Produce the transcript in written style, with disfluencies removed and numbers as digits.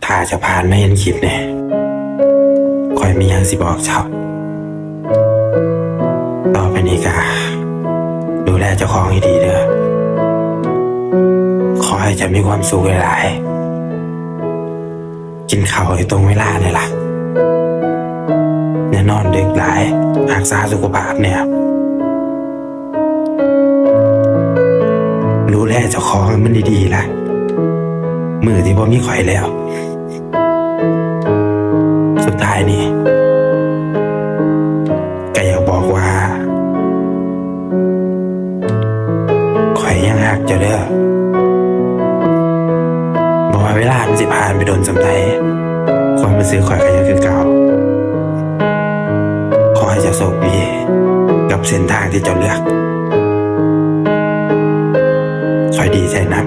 ถ้าจะผ่านไม่เห็นคลิปเนี่ยคอยมีหยังสิบอกเจ้าต่อไปนี้ก็ดูแลเจ้าของให้ดีเด้อขอให้จะมีความสุขหลายๆกินข้าวให้ตรงเวลาเลยล่ะอย่านอนดึกหลายรักษาสุขภาพเนี่ยดูแลเจ้าของให้มันดีๆล่ะมือที่บ่มีข่อยแล้วสุดท้ายนี่ก็อยากบอกว่าข่อยยังรักเจ้าเด้อบอกว่าเวลามันสิผ่านไปโดนสำใดความรู้สึกข่อยก็ยังคือเก่าขอให้เจ้าโชคดีกับเส้นทางที่เจ้าเลือกข่อยดีใจนัก